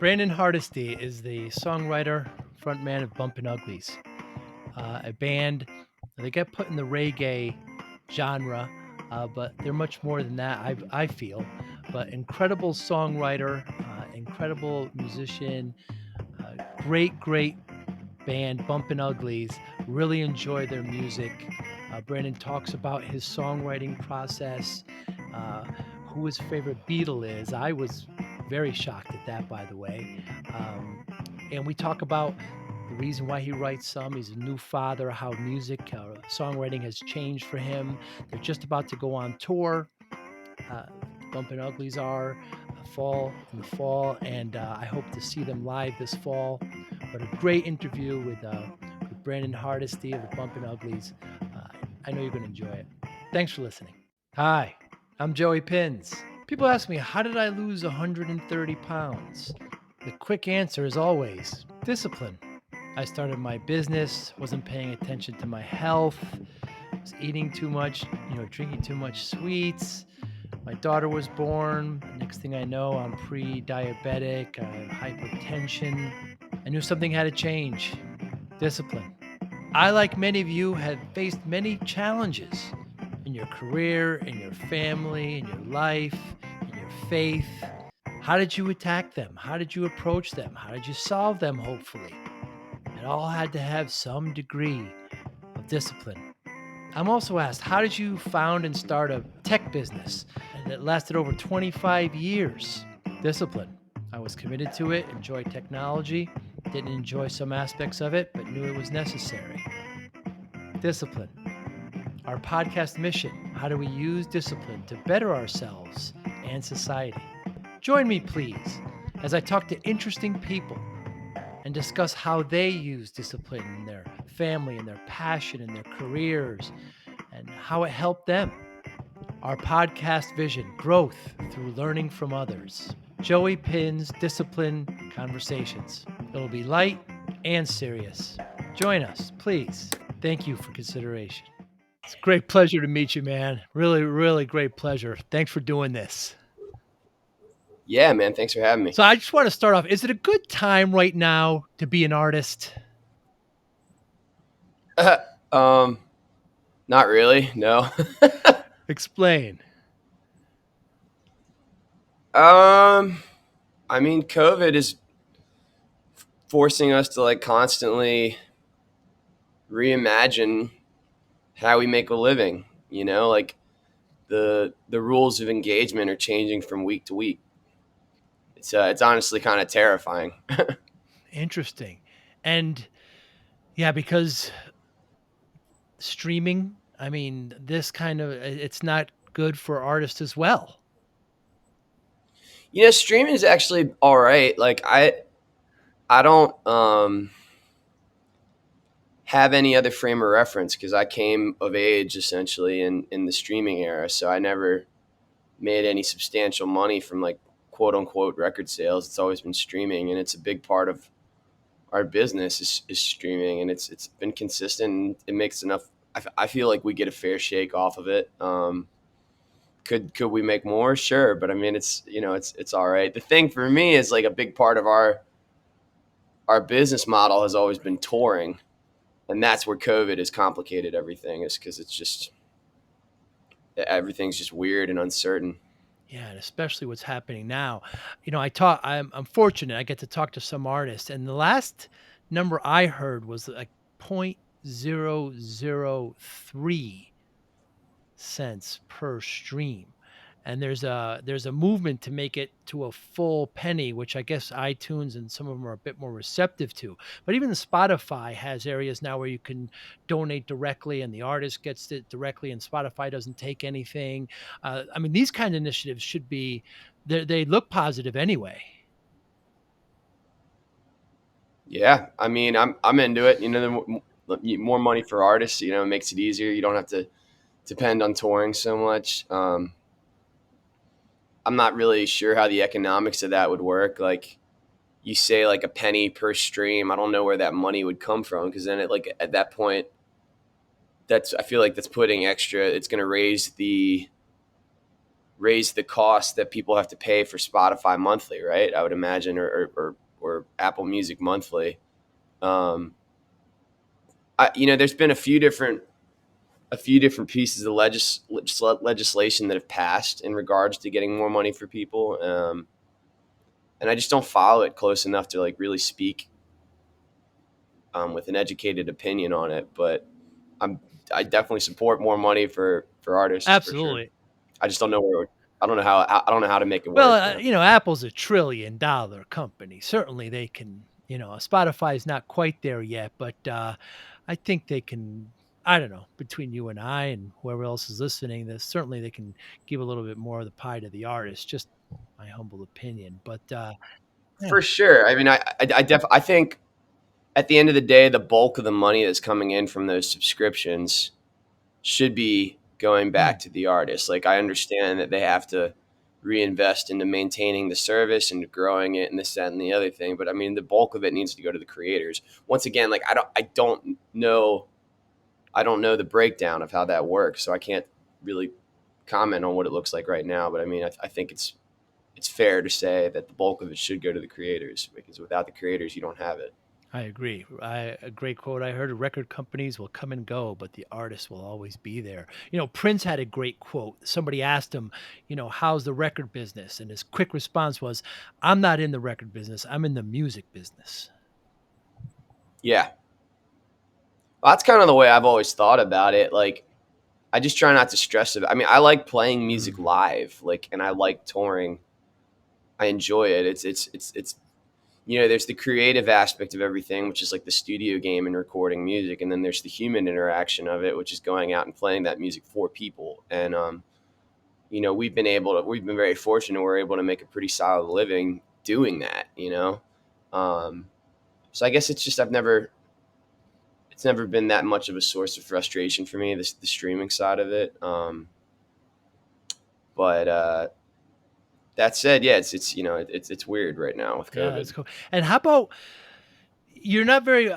Brandon Hardesty is the songwriter, frontman of Bumpin Uglies, a band. They get put in the reggae genre, but they're much more than that, I feel. But incredible songwriter, incredible musician, great band, Bumpin Uglies. Really enjoy their music. Brandon talks about his songwriting process, uh, who his favorite Beatle is. I was very shocked at that, by the way. And we talk about the reason why he writes some. He's a new father, how music, songwriting has changed for him. They're just about to go on tour. Uh, Bumpin Uglies are in the fall, and I hope to see them live this fall. But a great interview with Brandon Hardesty of the Bumpin Uglies. I know you're going to enjoy it. Thanks for listening. Hi, I'm Joey Pinz. People ask me, how did I lose 130 pounds? The quick answer is always discipline. I started my business, wasn't paying attention to my health, was eating too much, drinking too much sweets. My daughter was born. Next thing I know, I'm pre-diabetic, I have hypertension. I knew something had to change. Discipline. I, like many of you, have faced many challenges in your career, in your family, in your life, in your faith. How did you attack them? How did you approach them? How did you solve them, hopefully? It all had to have some degree of discipline. I'm also asked, how did you found and start a tech business that lasted over 25 years? Discipline. I was committed to it, enjoyed technology, didn't enjoy some aspects of it, but knew it was necessary. Discipline. Our podcast mission, how do we use discipline to better ourselves and society? Join me, please, as I talk to interesting people and discuss how they use discipline in their family and their passion and their careers and how it helped them. Our podcast vision, growth through learning from others. Joey Pinz Discipline Conversations. It'll be light and serious. Join us, please. Thank you for consideration. It's a great pleasure to meet you, man. Really, really great pleasure. Thanks for doing this. Yeah, man. Thanks for having me. So I just want to start off. Is it a good time right now to be an artist? Not really. No. Explain. I mean, COVID is forcing us to like constantly reimagine how we make a living. You know, like the rules of engagement are changing from week to week. It's honestly kind of terrifying. Interesting. And yeah, because streaming, I mean, this kind of, it's not good for artists as well. You know, streaming is actually all right. Like I don't have any other frame of reference because I came of age essentially in the streaming era, so I never made any substantial money from like quote unquote record sales. It's always been streaming, and it's a big part of our business is streaming, and it's been consistent. And it makes enough. I feel like we get a fair shake off of it. Could we make more? Sure, but I mean, it's all right. The thing for me is like a big part of our business model has always been touring, and that's where COVID has complicated everything. Is because it's just everything's just weird and uncertain. Yeah, and especially what's happening now. I'm fortunate. I get to talk to some artists, and the last number I heard was like 0.003 cents per stream. And there's a movement to make it to a full penny, which I guess iTunes and some of them are a bit more receptive to. But even Spotify has areas now where you can donate directly, and the artist gets it directly, and Spotify doesn't take anything. I mean, these kind of initiatives should be they look positive anyway. Yeah, I mean, I'm into it. You know, the more money for artists, you know, it makes it easier. You don't have to depend on touring so much. I'm not really sure how the economics of that would work. Like you say, like a penny per stream. I don't know where that money would come from because then like at that point, I feel like that's putting extra. It's going to raise the raise the cost that people have to pay for Spotify monthly, right? I would imagine, or Apple Music monthly. Um, there's been a few different pieces of legislation that have passed in regards to getting more money for people, and I just don't follow it close enough to like really speak with an educated opinion on it. But I'm I definitely support more money for artists for sure. Absolutely. I just don't know where. I don't know how to make it Well, work. Yeah. Apple's $1 trillion company. Certainly they can, Spotify's not quite there yet, but I think they can. I don't know, between you and I and whoever else is listening, this certainly they can give a little bit more of the pie to the artist. Just my humble opinion. But yeah. For sure. I mean, I think at the end of the day, the bulk of the money that's coming in from those subscriptions should be going back Mm, to the artist. Like, I understand that they have to reinvest into maintaining the service and growing it and this, that, and the other thing. But I mean, the bulk of it needs to go to the creators. Once again, like I don't know the breakdown of how that works, so I can't really comment on what it looks like right now. But I mean, I think it's fair to say that the bulk of it should go to the creators, because without the creators, you don't have it. I agree. A great quote I heard: record companies will come and go, but the artist will always be there. Prince had a great quote. Somebody asked him, how's the record business? And his quick response was, I'm not in the record business. I'm in the music business. Yeah, well, that's kind of the way I've always thought about it. Like, I just try not to stress it. I mean, I like playing music Mm. live, like, and I like touring. I enjoy it. There's the creative aspect of everything, which is like the studio game and recording music, and then there's the human interaction of it, which is going out and playing that music for people. And we've been very fortunate. We're able to make a pretty solid living doing that. Um, so I guess it's never been that much of a source of frustration for me, the streaming side of it. But that said, yeah, it's weird right now with Yeah, COVID. that's cool. And how about, you're not very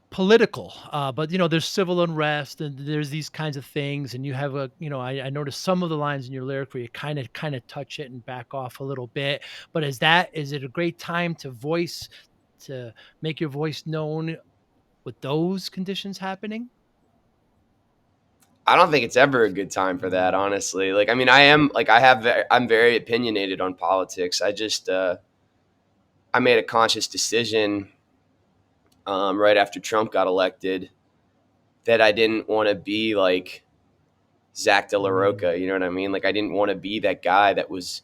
political, but there's civil unrest and there's these kinds of things, and you have I noticed some of the lines in your lyric where you kind of touch it and back off a little bit. But is it a great time to make your voice known with those conditions happening? I don't think it's ever a good time for that, Mm, honestly. Like, I mean, I'm very opinionated on politics. I made a conscious decision right after Trump got elected that I didn't want to be like Zach De La mm. Roca. You know what I mean? Like, I didn't want to be that guy that was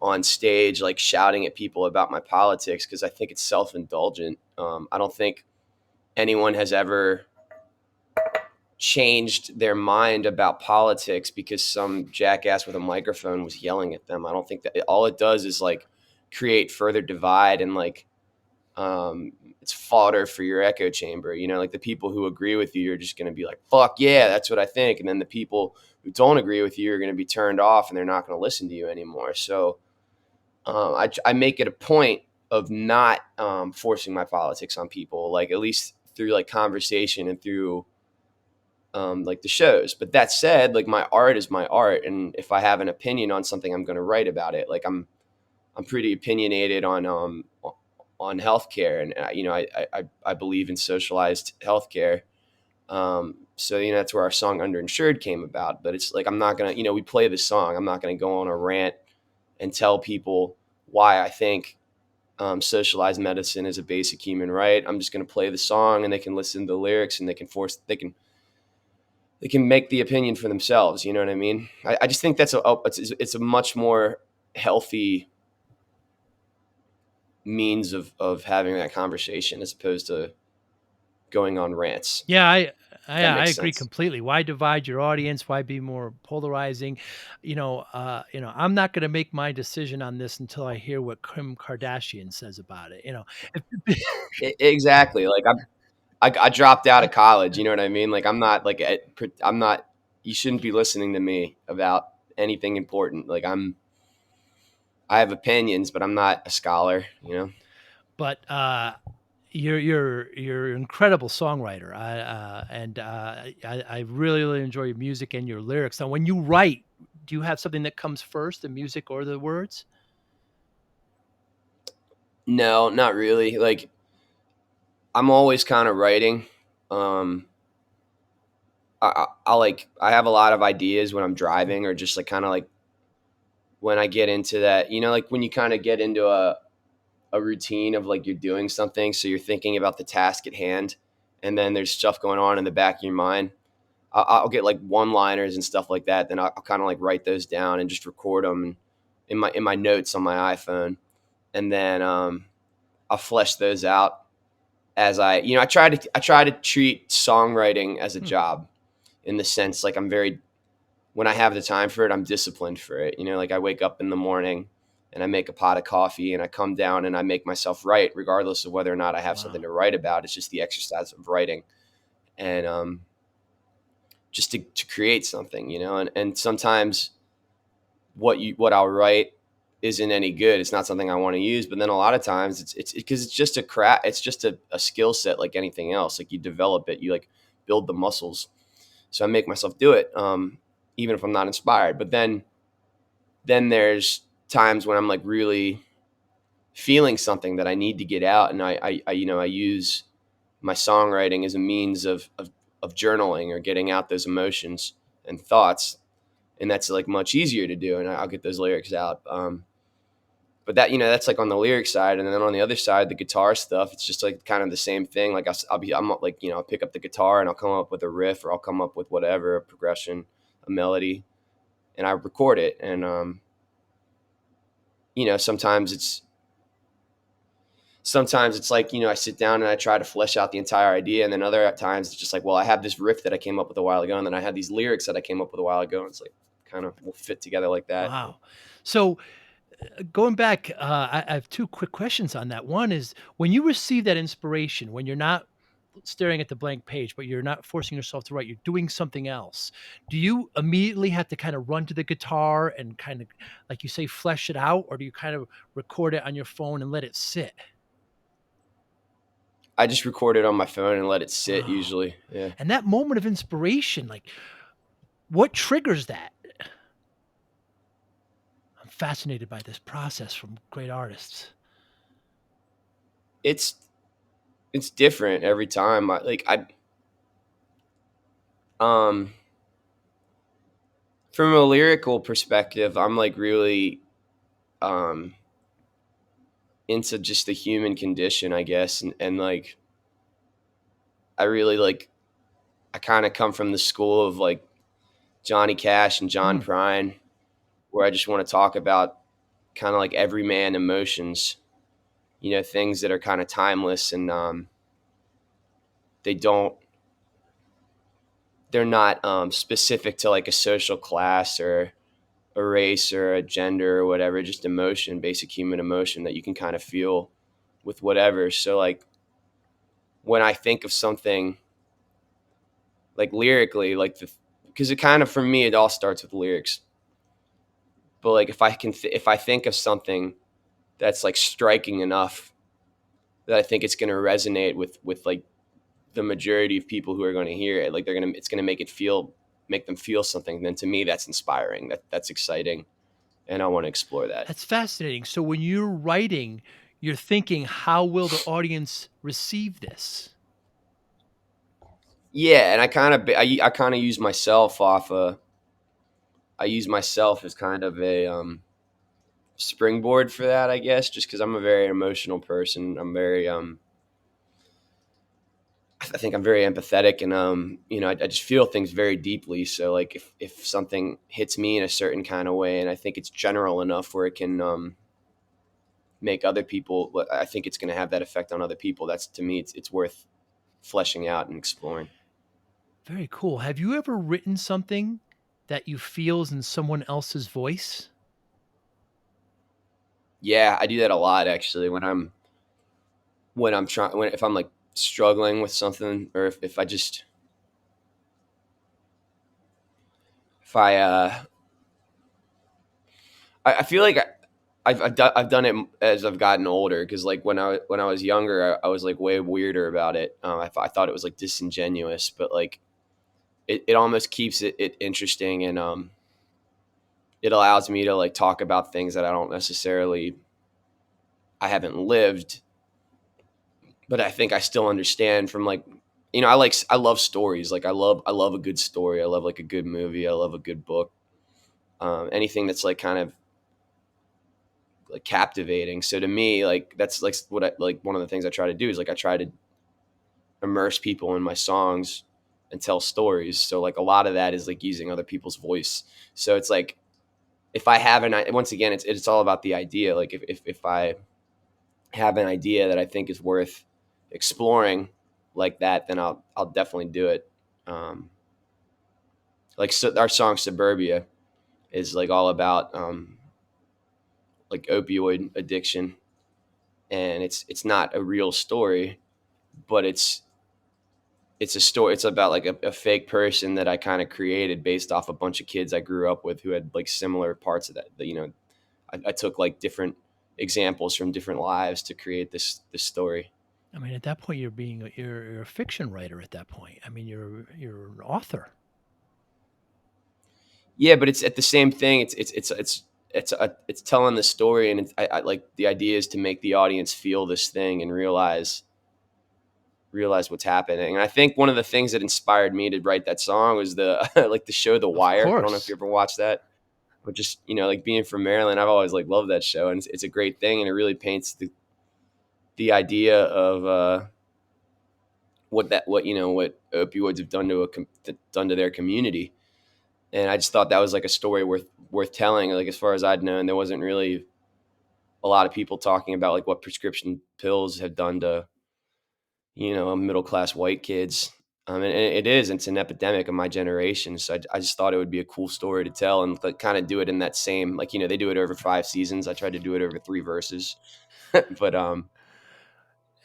on stage like shouting at people about my politics, because I think it's self indulgent. I don't think anyone has ever changed their mind about politics because some jackass with a microphone was yelling at them. I don't think that all it does is like create further divide, and like it's fodder for your echo chamber. Like, the people who agree with you are just going to be like, fuck yeah, that's what I think. And then the people who don't agree with you are going to be turned off and they're not going to listen to you anymore. So I make it a point of not forcing my politics on people, like, at least through like conversation and through like the shows. But that said, like, my art is my art, and if I have an opinion on something, I'm going to write about it. Like, I'm pretty opinionated on healthcare, and I believe in socialized healthcare. So that's where our song "Underinsured" came about. But it's like, I'm not gonna, we play the song. I'm not gonna go on a rant and tell people why I think socialized medicine is a basic human right. I'm just gonna play the song, and they can listen to the lyrics, and they can make the opinion for themselves. You know what I mean? I just think it's a much more healthy means of having that conversation, as opposed to going on rants. Yeah, If that I makes agree sense. completely. Why divide your audience? Why be more polarizing? I'm not going to make my decision on this until I hear what Kim Kardashian says about it. If- Exactly. Like, I dropped out of college. You know what I mean? Like, I'm not. You shouldn't be listening to me about anything important. Like, I have opinions, but I'm not a scholar. but you're an incredible songwriter. I really really enjoy your music and your lyrics. Now, when you write, do you have something that comes first, the music or the words? No, not really. Like I'm always kind of writing. Um, I like I have a lot of ideas when I'm driving, or just like kind of like when I get into that, like when you kind of get into a routine of like you're doing something, so you're thinking about the task at hand, and then there's stuff going on in the back of your mind. I'll get like one-liners and stuff like that. Then I'll kind of like write those down and just record them in my notes on my iPhone, and then I'll flesh those out as I try to treat songwriting as a Hmm. job, in the sense like when I have the time for it, I'm disciplined for it. Like I wake up in the morning and I make a pot of coffee and I come down and I make myself write, regardless of whether or not I have something Wow. to write about. It's just the exercise of writing, and just to create something, and sometimes what I'll write isn't any good. It's not something I want to use. But then a lot of times it's because it's just a craft. It's just a skill set like anything else. Like you develop it, you like build the muscles. So I make myself do it, even if I'm not inspired. But then there's times when I'm like really feeling something that I need to get out, and I use my songwriting as a means of journaling or getting out those emotions and thoughts, and that's like much easier to do, and I'll get those lyrics out. But that's like on the lyric side, and then on the other side, the guitar stuff, it's just like kind of the same thing. Like I'm like I'll pick up the guitar and I'll come up with a riff, or I'll come up with whatever, a progression, a melody, and I record it. And sometimes it's like I sit down and I try to flesh out the entire idea, and then other times it's just like, well, I have this riff that I came up with a while ago, and then I had these lyrics that I came up with a while ago, and it's like kind of will fit together like that. Wow. So going back, I have two quick questions on that. One is when you receive that inspiration, when you're not staring at the blank page, but you're not forcing yourself to write, you're doing something else. Do you immediately have to kind of run to the guitar and kind of, like you say, flesh it out? Or do you kind of record it on your phone and let it sit? I just record it on my phone and let it sit Wow. usually. Yeah. And that moment of inspiration, like what triggers that? I'm fascinated by this process from great artists. It's it's different every time. Um from a lyrical perspective, I'm like really um into just the human condition, I guess, and like I really like I kind of come from the school of like Johnny Cash and John Hmm. Prine, where I just want to talk about kind of like everyman emotions, things that are kind of timeless, and they don't they're not specific to like a social class or a race or a gender or whatever, just emotion, basic human emotion that you can kind of feel with whatever. So like when I think of something like lyrically, like because it kind of, for me, it all starts with lyrics. But like if I think of something that's like striking enough that I think it's going to resonate with like the majority of people who are going to hear it, like it's going to make them feel something, then to me that's inspiring. That's exciting, and I want to explore that. That's fascinating. So when you're writing, you're thinking, how will the audience receive this? Yeah, and I kind of use myself I use myself as kind of a springboard for that, I guess, just because I'm a very emotional person. I think I'm very empathetic, and I just feel things very deeply. So like if something hits me in a certain kind of way, and I think it's general enough where it can make other people, I think it's going to have that effect on other people. That's, to me, it's worth fleshing out and exploring. Very cool. Have you ever written something that you feel is in someone else's voice? Yeah, I do that a lot actually when I'm trying when if I'm like struggling with something, or if I just if I feel like I've done it as I've gotten older, because like when I was younger, I was like way weirder about it. I thought it was like disingenuous, but like it almost keeps it interesting, and it allows me to like talk about things that I haven't lived, but I think I still understand from like, I love stories. Like I love a good story. I love like a good movie. I love a good book. Anything that's like kind of like captivating. So to me, like that's like what I like. One of the things I try to do is like I try to immerse people in my songs and tell stories. So like a lot of that is like using other people's voice. So it's like if I have once again, it's all about the idea. Like if I have an idea that I think is worth exploring like that, then I'll definitely do it. Um, like so our song Suburbia is like all about like opioid addiction, and it's not a real story, but it's a story. It's about like a fake person that I kind of created based off a bunch of kids I grew up with who had like similar parts of that. I took like different examples from different lives to create this story. I mean, at that point, you're a fiction writer. At that point, I mean, you're an author. Yeah, but it's at the same thing. It's telling the story, and I like the idea is to make the audience feel this thing and realize what's happening. And I think one of the things that inspired me to write that song was the like the show The Of Wire. I don't know if you course. ever watched that, but just like being from Maryland, I've always like loved that show, and it's a great thing, and it really paints the idea of what opioids have done done to their community. And I just thought that was like a story worth telling. Like as far as I'd known, there wasn't really a lot of people talking about like what prescription pills have done to middle class white kids. And it's an epidemic of my generation. So I just thought it would be a cool story to tell and like, kind of do it in that same like they do it over 5 seasons. I tried to do it over 3 verses, but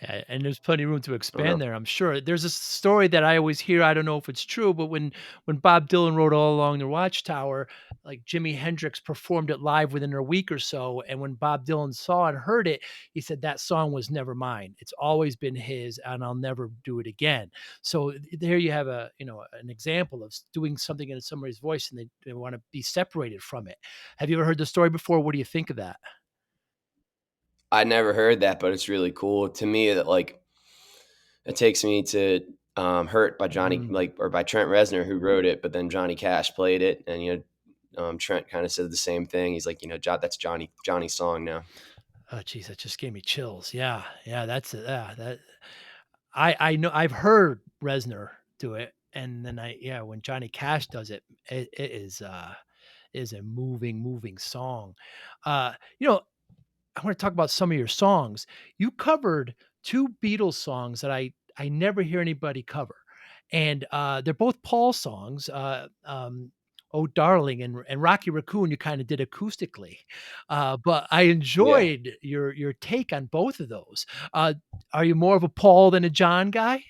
And there's plenty of room to I don't know. expand there, I'm sure. There's a story that I always hear, I don't know if it's true, but when Bob Dylan wrote All Along the Watchtower, like Jimi Hendrix performed it live within a week or so, and when Bob Dylan saw and heard it, he said, "That song was never mine. It's always been his, and I'll never do it again." So there you have an example of doing something in somebody's voice, and they wanna be separated from it. Have you ever heard the story before? What do you think of that? I never heard that, but it's really cool to me that like it takes me to "Hurt" by Johnny, Mm. like or by Trent Reznor, who wrote it, but then Johnny Cash played it, and Trent kind of said the same thing. He's like, that's Johnny's song now. Oh, geez, that just gave me chills. Yeah, yeah, that I know I've heard Reznor do it, and then when Johnny Cash does it, it is a moving song. You know, I want to talk about some of your songs. You covered 2 Beatles songs that I never hear anybody cover, and, they're both Paul songs, "Oh Darling" and "Rocky Raccoon" you kinda did acoustically, but I Yeah, enjoyed your take on both of those. Uh, are you more of a Paul than a John guy?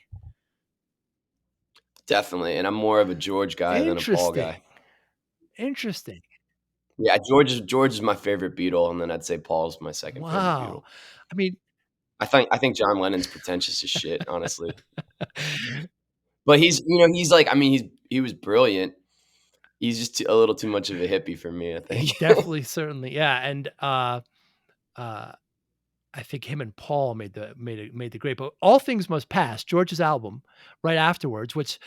definitely. And I'm more of a George guy than a Paul Interesting, guy. interesting. Yeah, George is my favorite Beatle, and then I'd say Paul's my second favorite Wow. Beatle. I mean I think John Lennon's pretentious as shit, honestly. But he's like, I mean, he was brilliant. He's just a little too much of a hippie for me, I he think. definitely certainly yeah, and, uh I think him and Paul made the great but All Things Must Pass, George's album, right afterwards, which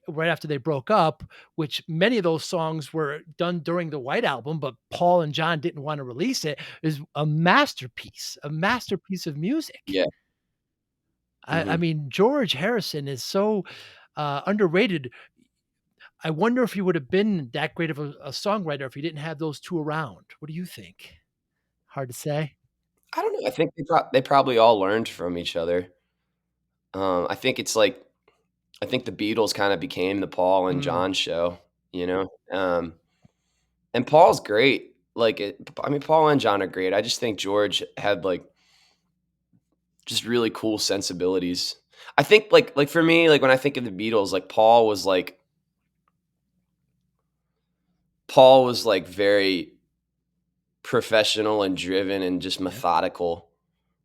right after they broke up, which many of those songs were done during the White Album, but Paul and John didn't wanna release it, is a masterpiece of music. Yeah. I Mhm. mean, George Harrison is so, underrated. I wonder if he would have been that great of a songwriter if he didn't have those 2 around. What do you think? Hard to say? I don't know, I think they probably all learned from each other. I think it's like I think the Beatles kinda became the Paul and Mm, John show, you know? And Paul's great. I mean, Paul and John are great. I just think George had, like, just really cool sensibilities. I think, like, for me, like, when I think of the Beatles, like, Paul was, like, very professional and driven and just yeah. methodical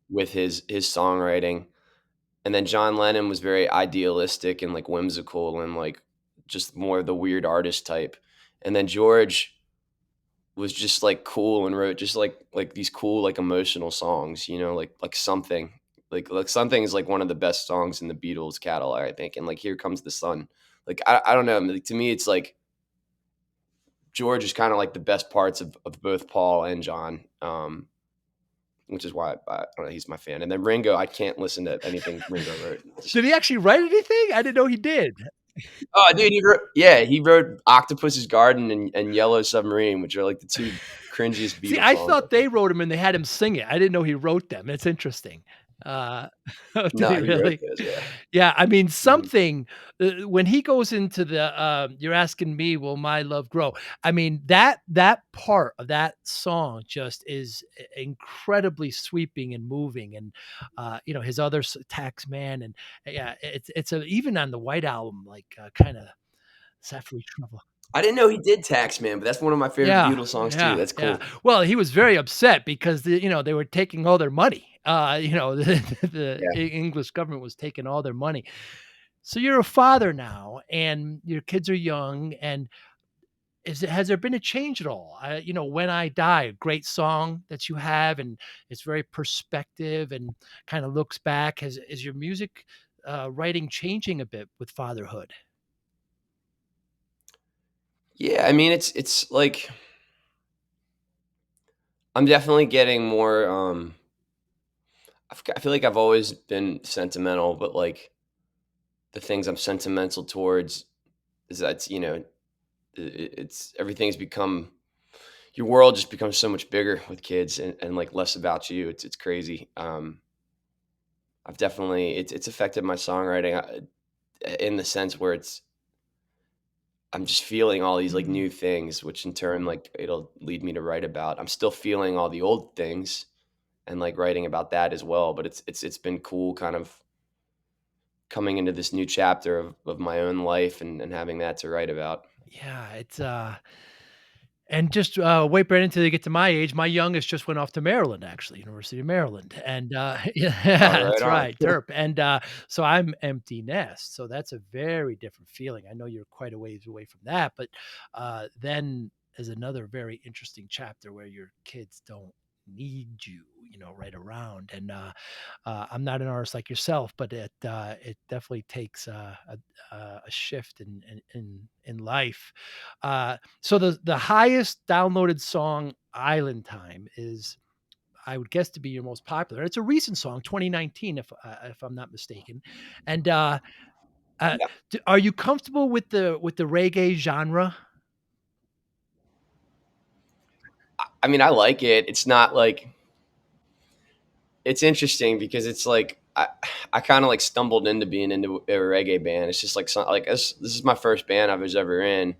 with his songwriting. And then John Lennon was very idealistic and, like, whimsical and, like, just more the weird artist type. And then George was just like cool and wrote just like these cool like emotional songs, like something. Like something is like one of the best songs in the Beatles catalog, I think. And like Here Comes the Sun. Like I don't know. Like, to me it's like George is kind of like the best parts of both Paul and John. Which is why I don't know, he's my fan. And then Ringo, I can't listen to anything Ringo wrote. Did he actually write anything? I didn't know he did. Oh, dude, he wrote Octopus's Garden and Yellow Submarine, which are like the two cringiest See, Beatles I songs, I thought they think. wrote him and they had him sing it. I didn't know he wrote them. It's interesting. Uh, oh, did No, he he wrote really? those, yeah. Yeah, I mean, Mhm. something when he goes into the, "You're asking me, will my love grow?" I mean, that part of that song just is incredibly sweeping and moving, and, his other Tax Man, and yeah, it's a even on the White Album, like, kinda Saffron Trouble. I didn't know he did Taxman, but that's one of my favorite Yeah, Beatles songs too. yeah, That's yeah. cool. Well, he was very upset because they were taking all their money. The Yeah. English government was taking all their money. So you're a father now, and your kids are young, and has there been a change at all? When I Die, a great song that you have, and it's very perspective and kind of looks back. Is your music writing changing a bit with fatherhood? Yeah, I mean, it's like I'm definitely getting more, I feel like I've always been sentimental, but, like, the things I'm sentimental towards is that, it's everything's become your world just becomes so much bigger with kids and like less about you. It's crazy. I've definitely it's affected my songwriting, in the sense where I'm just feeling all these like Mm, new things, which in turn like it'll lead me to write about. I'm still feeling all the old things and like writing about that as well. But it's been cool, kind of coming into this new chapter of my own life and having that to write about. yeah, and just, wait right until you get to my age. My youngest just went off to Maryland, actually, University of Maryland, and, Oh, yeah, right that's on. right, Terp, and, so I'm empty nest, so that's a very different feeling. I know you're quite a ways away from that, but, then is another very interesting chapter where your kids don't need you, right around, and, I'm not an artist like yourself, but it definitely takes a shift in life. So the highest downloaded song, Island Time, is I would guess to be your most popular. It's a recent song, 2019, if I'm not mistaken. And uh, Yeah. are you comfortable with the reggae genre? I mean, I like it. It's not like it's interesting because it's like I kind of like stumbled into being into a reggae band. It's just like this is my first band I was ever in,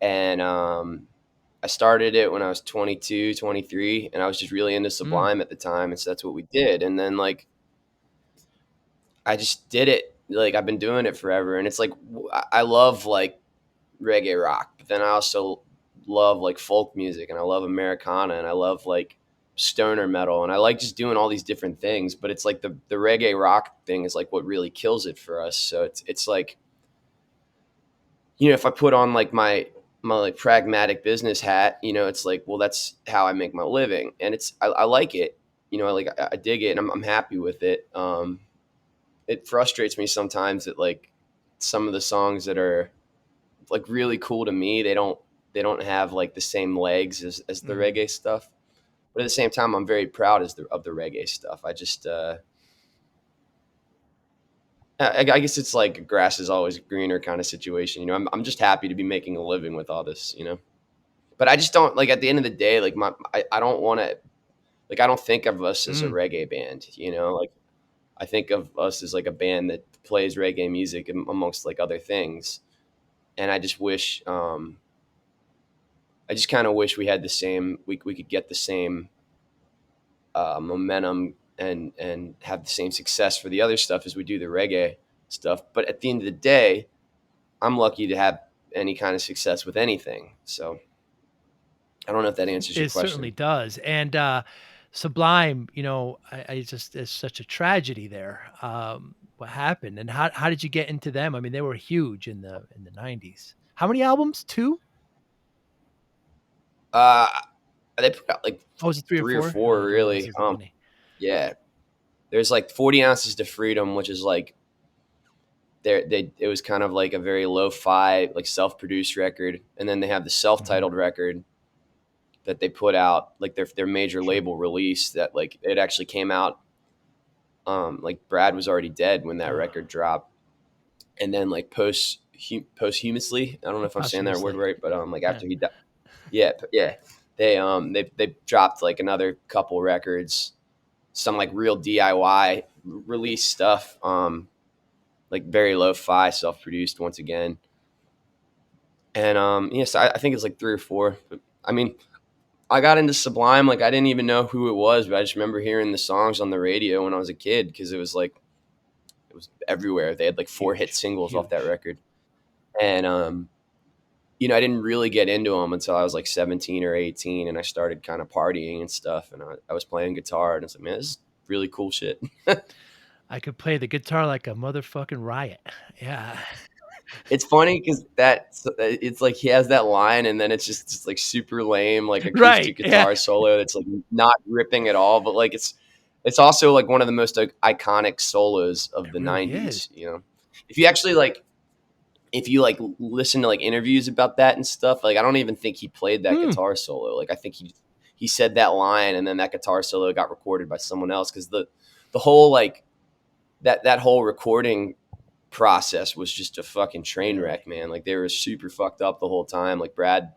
and I started it when I was 22, 23, and I was just really into Mm, Sublime at the time, and so that's what we did. And then like I just did it. Like I've been doing it forever, and it's like I love like reggae rock, but then I also love like folk music, and I love Americana, and I love like stoner metal, and I like just doing all these different things. But it's like the reggae rock thing is like what really kills it for us. So it's like, if I put on like my like pragmatic business hat, it's like, well, that's how I make my living, and I like it. I dig it, and I'm happy with it. It frustrates me sometimes that like some of the songs that are like really cool to me, they don't have like the same legs as the mhm. reggae stuff. But at the same time, I'm very proud of the reggae stuff. I just I guess it's like grass is always greener kind of situation. I'm just happy to be making a living with all this. But I just don't like at the end of the day, like I don't want to like I don't think of us as a Mm. reggae band. Like I think of us as like a band that plays reggae music amongst like other things. And I just kind of wish we had the same. We could get the same momentum and have the same success for the other stuff as we do the reggae stuff. But at the end of the day, I'm lucky to have any kind of success with anything. So I don't know if that answers your It question. certainly does, and, Sublime, I just it's such a tragedy there, what happened, and how did you get into them? I mean, they were huge in the '90s. How many albums? 2? Uh, they put out like Oh, was it 3 or 3 or 4? 4 I didn't realize really. there's that many. Yeah, there's like 40 ounces to freedom, which is like it was kind of like a very lo-fi, like self-produced record, and then they have the self-titled record that they put out, like their major label release, that like it actually came out. Like Brad was already dead when that record dropped, and then like posthumously, I don't know if I'm saying that word Posthumously. right, but like Yeah. after he died, yeah, they dropped like another couple records, some like real DIY release stuff, like very lo-fi, self-produced once again. And yes, I think it's like 3 or 4. But I mean, I got into Sublime, like I didn't even know who it was, but I just remember hearing the songs on the radio when I was a kid, because it was like it was everywhere. They had like 4 hit singles off that Huge. record, and I didn't really get into them until I was like 17 or 18, and I started kind of partying and stuff, and I was playing guitar, and I was like, man, this is really cool shit. I could play the guitar like a motherfucking riot. Yeah. It's funny because it's like he has that line, and then it's just like super lame, like Right. acoustic Yeah. guitar solo that's like not ripping at all, but like it's also like one of the most iconic solos of It the really is. '90s. If you actually like, if you like listen to like interviews about that and stuff, like I don't even think he played that guitar solo. Like I think he said that line, and then that guitar solo got recorded by someone else, because the whole like that whole recording process was just a fucking train Really? wreck, man. Like they were super fucked up the whole time. Like Brad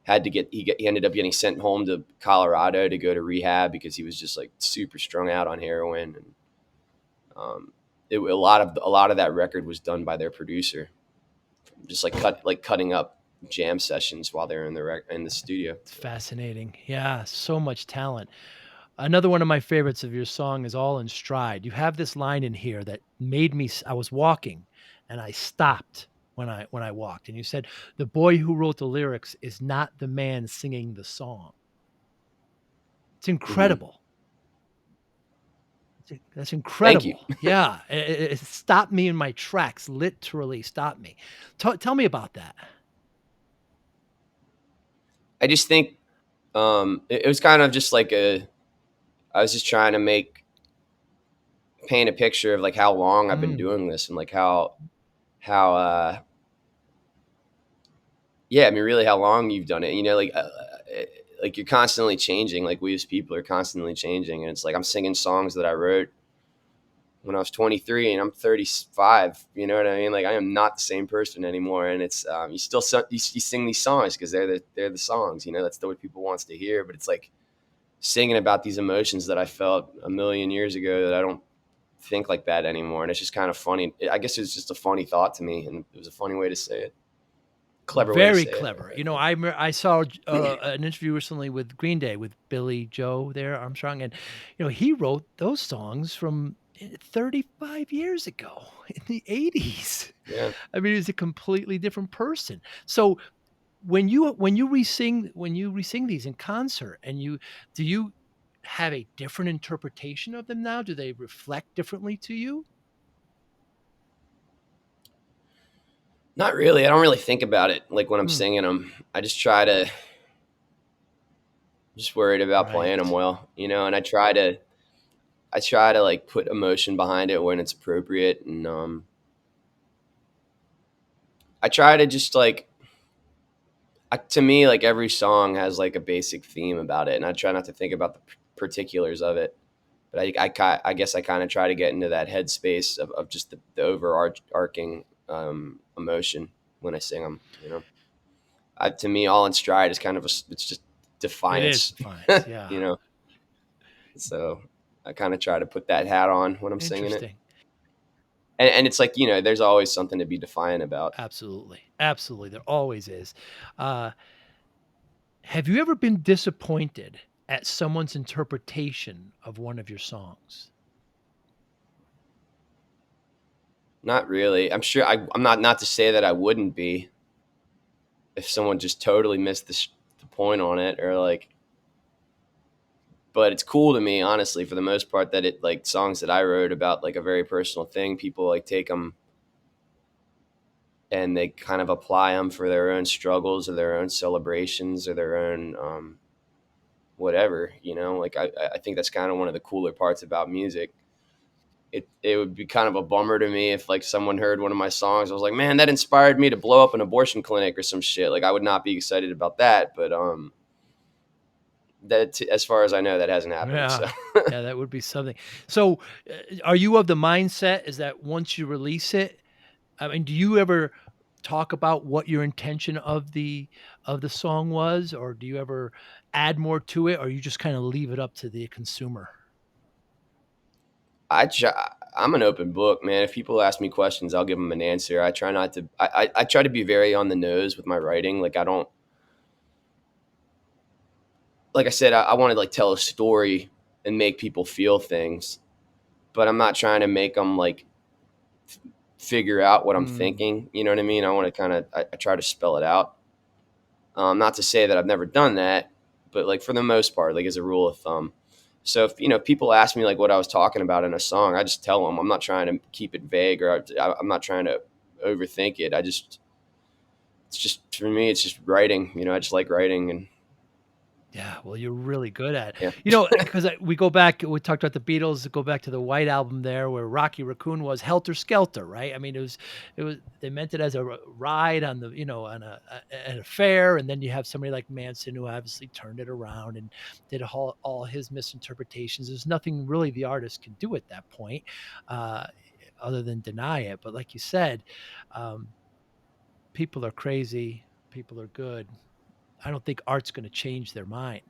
had to he ended up getting sent home to Colorado to go to rehab because he was just like super strung out on heroin. And a lot of that record was done by their producer, just like cutting up jam sessions while they're in the studio. It's fascinating. Yeah, so much talent. Another one of my favorites of your song is All in Stride. You have this line in here that made me I was walking and I stopped when I walked, and you said, "The boy who wrote the lyrics is not the man singing the song." It's Mm-hmm. incredible. That's Thank you. incredible. Yeah, it stopped me in my tracks, literally stopped me. Tell me about that. I just think it was kind of just like I was just trying to paint a picture of like how long I've been Mm, doing this, and like how yeah, I mean, really, how long you've done it. Like you're constantly changing. Like we as people are constantly changing, and it's like I'm singing songs that I wrote when I was 23, and I'm 35. You know what I mean? Like I am not the same person anymore, and it's you still you sing these songs because they're the songs. That's what people wants to hear. But it's like singing about these emotions that I felt a million years ago that I don't think like that anymore, and it's just kind of funny. I guess it was just a funny thought to me, and it was a funny way to say it. Clever way to very say it, clever. I think. I saw, an interview recently with Green Day with Billy Joe there, Armstrong, and, he wrote those songs from, 35 years ago in the '80s. Yeah. I mean, he's a completely different person. So, when you resing these in concert, and do you have a different interpretation of them now? Do they reflect differently to you? Not really. I don't really think about it like when I'm Mm, singing them. I just try to just worried about playing them right. well, and I try to like put emotion behind it when it's appropriate, and I try to just like to me, like every song has like a basic theme about it, and I try not to think about the particulars of it. But I guess I kind of try to get into that headspace of just the overarching emotion when I sing them. To me, All in Stride is kind of it's just It is defiance. defiance, yeah. you know. So I kind of try to put that hat on when I'm singing it, Interesting. and it's like there's always something to be defiant about. Absolutely. Absolutely, there always is. Uh, have you ever been disappointed at someone's interpretation of one of your songs? Not really. I'm sure I'm not to say that I wouldn't be if someone just totally missed the point on it, or like. But it's cool to me, honestly, for the most part, that it like songs that I wrote about like a very personal thing, people like take them and they kind of apply them for their own struggles or their own celebrations or their own whatever, you know. Like I think that's kind of one of the cooler parts about music. It would be kind of a bummer to me if like someone heard one of my songs. I was like, man, that inspired me to blow up an abortion clinic or some shit. Like I would not be excited about that. But that as far as I know, that hasn't happened. So Yeah. Yeah, that would be something. So, are you of the mindset is that once you release it, I mean, do you ever talk about what your intention of the song was, or do you ever add more to it, or you just kind of leave it up to the consumer? I try, I'm an open book, man. If people ask me questions, I'll give them an answer. I try not to. I try to be very on the nose with my writing. Like I don't. Like I said, I want to like tell a story and make people feel things, but I'm not trying to make them like figure out what I'm Mm, thinking. You know what I mean? I want to kind of. I try to spell it out. Not to say that I've never done that, but like for the most part, like as a rule of thumb. So if people ask me like what I was talking about in a song, I just tell them. I'm not trying to keep it vague or I'm not trying to overthink it. It's just for me, it's just writing. I just like writing and yeah, well, you're really good at it. yeah, Because we go back, we talked about the Beatles, go back to the White Album there where Rocky Raccoon was Helter Skelter, right? I mean, it was they meant it as a ride on the, on at a fair, and then you have somebody like Manson who obviously turned it around and did all his misinterpretations. There's nothing really the artist can do at that point, uh, other than deny it. But like you said, um, people are crazy, people are good. I don't think art's going to change their mind.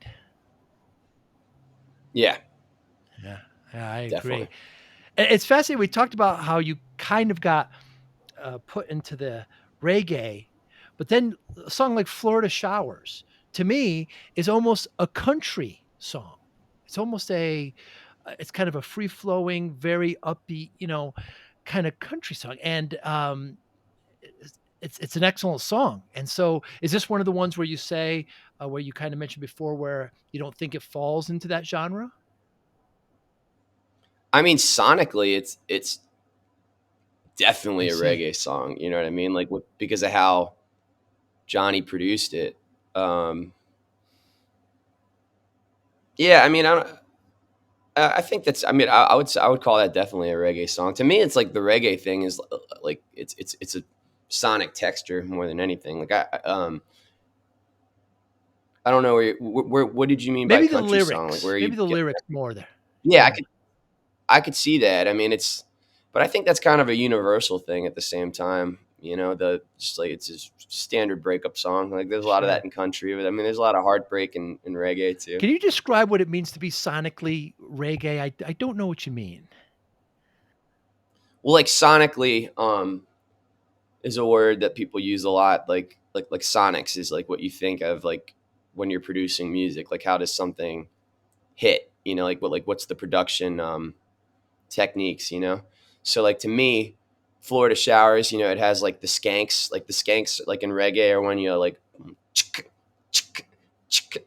yeah, Yeah, yeah, I agree. definitely. It's fascinating. We talked about how you kind of got put into the reggae, but then a song like Florida Showers to me is almost a country song. It's almost it's kind of a free flowing, very upbeat, kind of country song. And it's an excellent song. And so, is this one of the ones where you say, where you kind of mentioned before, where you don't think it falls into that genre? I mean, sonically, it's I definitely a see. reggae song. You know what I mean? Like because of how Johnny produced it. Um, yeah, I mean, I think that's. I mean, I would call that definitely a reggae song. To me, it's like the reggae thing is like it's a sonic texture more than anything. Like I don't know where what did you mean by country song? Like where are Maybe you the getting lyrics that? more there. Yeah, Yeah, I could see that. I mean, but I think that's kind of a universal thing at the same time. The just like it's a standard breakup song. Like there's a lot of that sure. in country, but I mean, there's a lot of heartbreak in reggae too. Can you describe what it means to be sonically reggae? I don't know what you mean. Well, like sonically, is a word that people use a lot. Like sonics is like what you think of like when you're producing music. Like how does something hit? What's the production techniques? So like to me, Florida Showers. It has like the skanks. Like the skanks like in reggae or when you like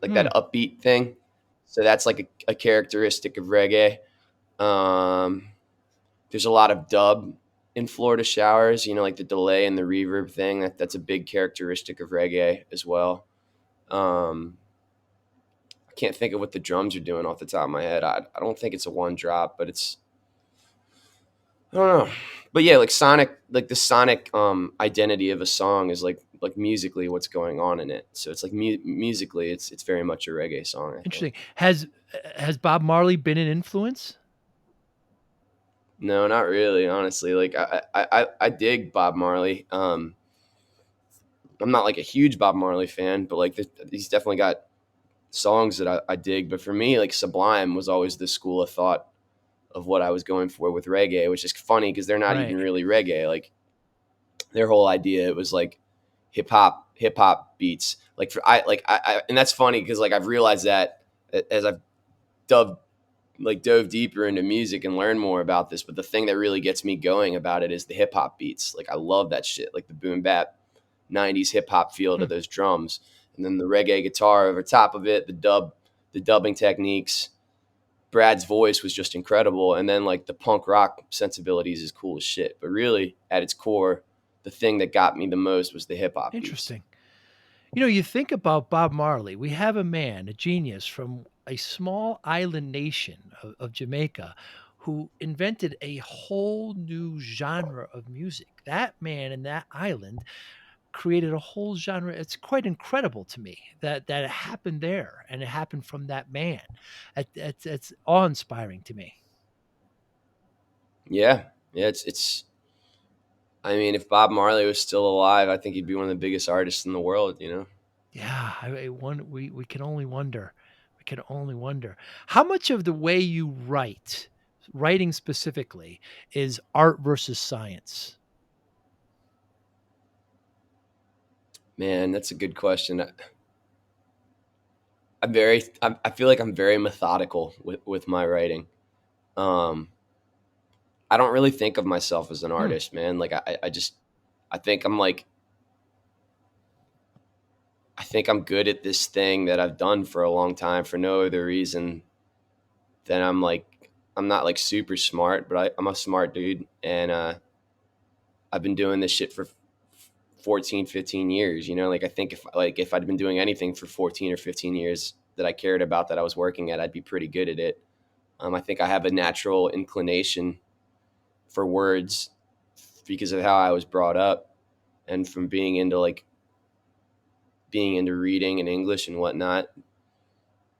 like Hmm. that upbeat thing. So that's like a characteristic of reggae. Um, there's a lot of dub in Florida Showers, like the delay and the reverb thing. That's a big characteristic of reggae as well. Um, I can't think of what the drums are doing off the top of my head. I don't think it's a one drop, but I don't know. But yeah, like the sonic identity of a song is like musically what's going on in it. So it's like musically, it's very much a reggae song. I think. Interesting. Has Bob Marley been an influence? No, not really. Honestly, like I dig Bob Marley. I'm not like a huge Bob Marley fan, but like he's definitely got songs that I dig. But for me, like Sublime was always the school of thought of what I was going for with reggae, which is funny because they're not even Right. really reggae. Like their whole idea, it was like hip hop beats. Like and that's funny because like I've realized that as I've dove dove deeper into music and learned more about this. But the thing that really gets me going about it is the hip hop beats. Like I love that shit, like the boom bap '90s hip hop feel to Hmm. those drums, and then the reggae guitar over top of it, the dubbing techniques. Brad's voice was just incredible, and then like the punk rock sensibilities is cool as shit. But really, at its core, the thing that got me the most was the hip hop beats. Interesting. You think about Bob Marley. We have a man, a genius from a small island nation of Jamaica who invented a whole new genre of music. That man in that island created a whole genre. It's quite incredible to me that it happened there and it happened from that man. It's awe-inspiring to me. Yeah, yeah, it's. I mean, if Bob Marley was still alive, I think he'd be one of the biggest artists in the world. You know. Yeah, we can only wonder. We can only wonder how much of the way you write, writing specifically, is art versus science. Man, that's a good question. I feel like I'm very methodical with my writing. Um, I don't really think of myself as an Hmm. artist, man. Like I just, I think I'm like, I think I'm good at this thing that I've done for a long time for no other reason than I'm not like super smart, but I'm a smart dude. And, I've been doing this shit for 14, 15 years, you know, like I think if I'd been doing anything for 14 or 15 years that I cared about that I was working at, I'd be pretty good at it. I think I have a natural inclination for words because of how I was brought up and from being into reading and English and whatnot.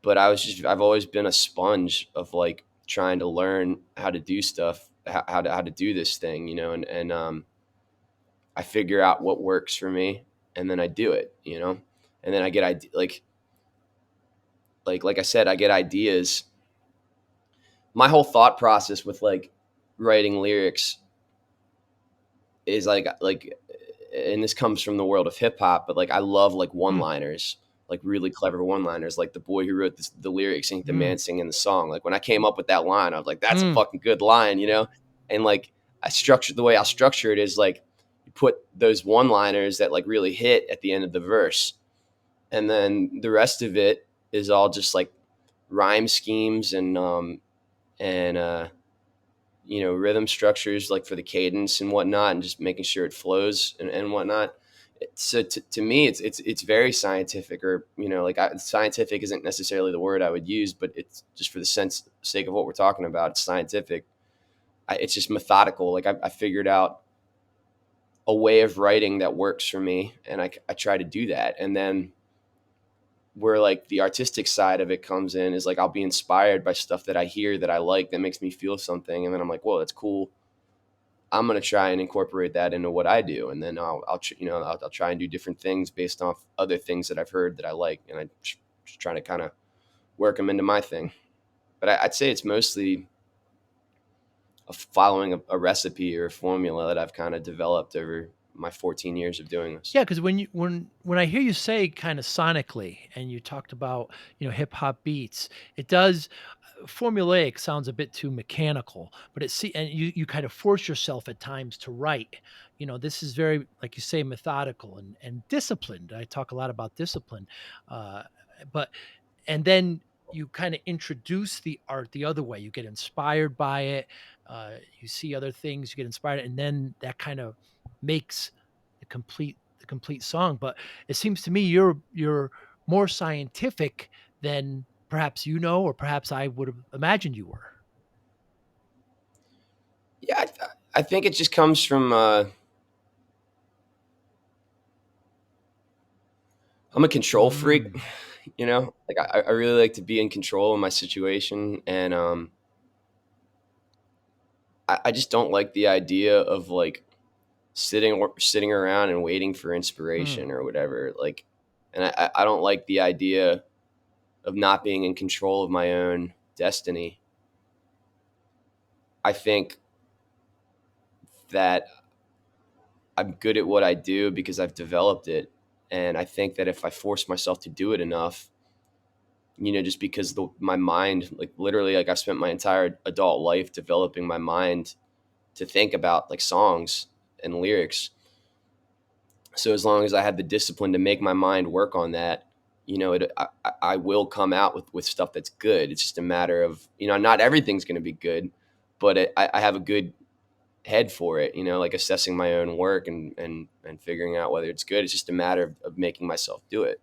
But I've always been a sponge of like trying to learn how to do stuff, how to do this thing, you know, and I figure out what works for me and then I do it, you know, and then I get like I said, I get ideas. My whole thought process with like writing lyrics is and this comes from the world of hip hop, but like I love like one Hmm. liners, like really clever one liners, like the boy who wrote the lyrics ain't the Hmm. man singing the song. Like when I came up with that line, I was like, that's a Hmm. fucking good line, you know? And like the way I'll structure it is like you put those one liners that like really hit at the end of the verse. And then the rest of it is all just like rhyme schemes and you know, rhythm structures like for the cadence and whatnot, and just making sure it flows and whatnot. So to me, it's very scientific, or you know, like scientific isn't necessarily the word I would use, but it's just for the sake of what we're talking about. It's scientific. It's just methodical. Like I figured out a way of writing that works for me, and I try to do that, and then where like the artistic side of it comes in is like I'll be inspired by stuff that I hear that I like that makes me feel something, and then I'm like, whoa, that's cool. I'm gonna try and incorporate that into what I do, and then I'll try and do different things based off other things that I've heard that I like, and I just try to kind of work them into my thing. But I'd say it's mostly following a recipe or a formula that I've kind of developed over my 14 years of doing this. Yeah, because when I hear you say kind of sonically, and you talked about hip hop beats, it does formulaic sounds a bit too mechanical, but and you kind of force yourself at times to write. This is very, like you say, methodical and disciplined. I talk a lot about discipline, uh, but and then you kind of introduce the art the other way. You get inspired by it. You see other things, you get inspired, and then that kind of makes the complete song. But it seems to me you're more scientific than perhaps or perhaps I would have imagined you were. Yeah, I think it just comes from I'm a control freak, Mm, you know. Like I really like to be in control of my situation, and I just don't like the idea of like sitting around and waiting for mm. inspiration or whatever. Like, and I don't like the idea of not being in control of my own destiny. I think that I'm good at what I do because I've developed it, and I think that if I force myself to do it enough, you know, just because my mind, like literally, like I've spent my entire adult life developing my mind to think about like songs and lyrics. So as long as I have the discipline to make my mind work on that, you know, I will come out with stuff that's good. It's just a matter of, you know, not everything's going to be good, but I have a good head for it, you know, like assessing my own work and figuring out whether it's good. It's just a matter of making myself do it.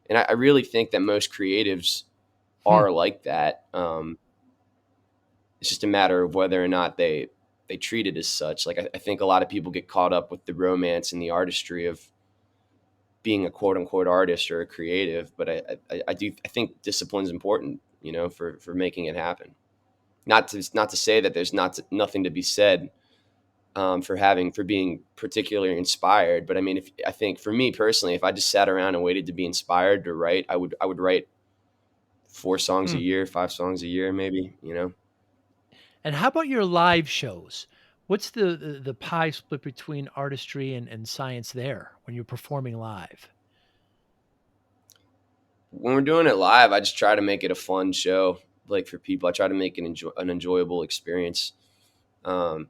And I really think that most creatives Hmm. are like that. It's just a matter of whether or not they treat it as such. Like I think a lot of people get caught up with the romance and the artistry of being a quote unquote artist or a creative, but I think discipline is important, you know, for making it happen. Not to say that there's nothing to be said for being particularly inspired, but I mean, if I think for me personally, if I just sat around and waited to be inspired to write, I would write 4 songs a Hmm. year, 5 songs a year, maybe, you know. And how about your live shows? What's the pie split between artistry and science there when you're performing live? When we're doing it live, I just try to make it a fun show, like for people. I try to make an enjoyable experience. Um,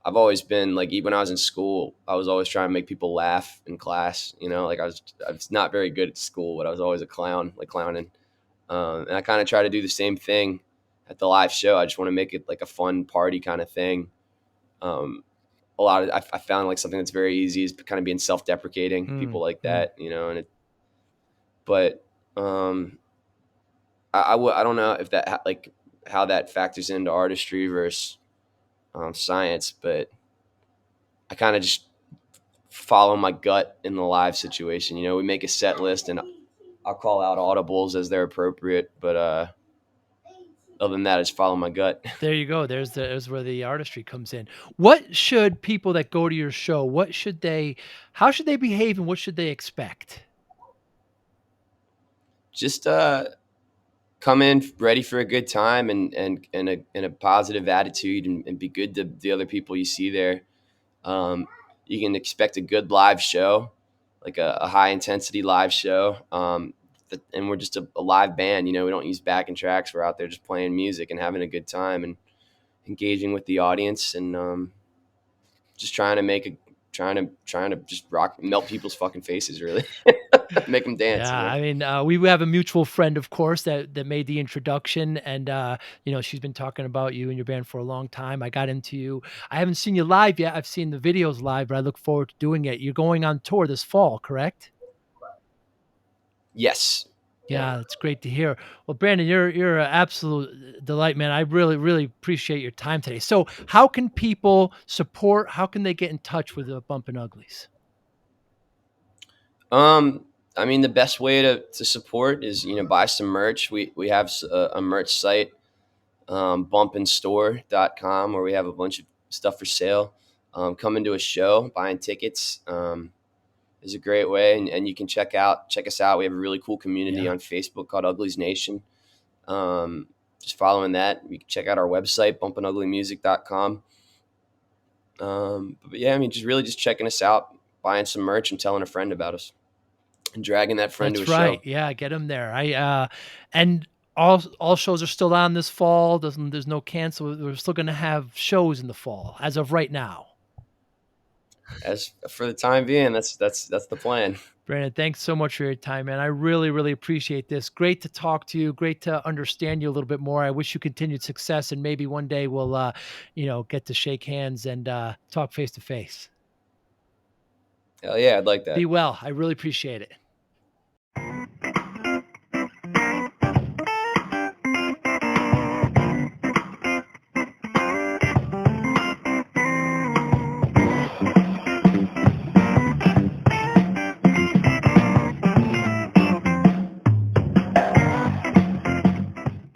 I've always been like, even when I was in school, I was always trying to make people laugh in class. You know, like I was not very good at school, but I was always a clown, like clowning. And I kind of try to do the same thing at the live show. I just want to make it like a fun party kind of thing. Um, a lot of I found like something that's very easy is kind of being self-deprecating. People Mm, like mm. that, you know. But um, I don't know if like how that factors into artistry versus science, but I kind of just follow my gut in the live situation. You know, we make a set list and I'll call out audibles as they're appropriate, but other than that, I just follow my gut. There you go. There's where the artistry comes in. What should people that go to your show, how should they behave and what should they expect? Just come in ready for a good time and a positive attitude and be good to the other people you see there. Um, you can expect a good live show, like a high intensity live show. And we're just a live band. You know, we don't use backing tracks. We're out there just playing music and having a good time and engaging with the audience and just trying to just rock melt people's fucking faces, really. Make them dance, Yeah, you know. I mean, we have a mutual friend, of course, that made the introduction, and she's been talking about you and your band for a long time. I got into you. I haven't seen you live yet. I've seen the videos live, but I look forward to doing it. You're going on tour this fall, correct? Yes. Yeah. Yeah, that's great to hear. Well, Brandon, you're an absolute delight, man. I really appreciate your time today. So, how can people support? How can they get in touch with the Bumpin' Uglies? Um, I mean, the best way to support is, you know, buy some merch. We have a merch site, bumpinstore.com, where we have a bunch of stuff for sale. Coming to a show, buying tickets is a great way, and you can check us out. We have a really cool community Yeah, on Facebook called Uglies Nation. Um, just following that, you can check out our website, bumpinuglymusic.com. But yeah, I mean, just checking us out, buying some merch, and telling a friend about us, and dragging that friend to a that's right. show. Yeah, get them there. And all shows are still on this fall. There's no cancel. We're still going to have shows in the fall as of right now. As for the time being, that's the plan. Brandon, thanks so much for your time, man. I really appreciate this. Great to talk to you. Great to understand you a little bit more. I wish you continued success, and maybe one day we'll, get to shake hands and talk face to face. Hell yeah, I'd like Be that. well. I really appreciate it.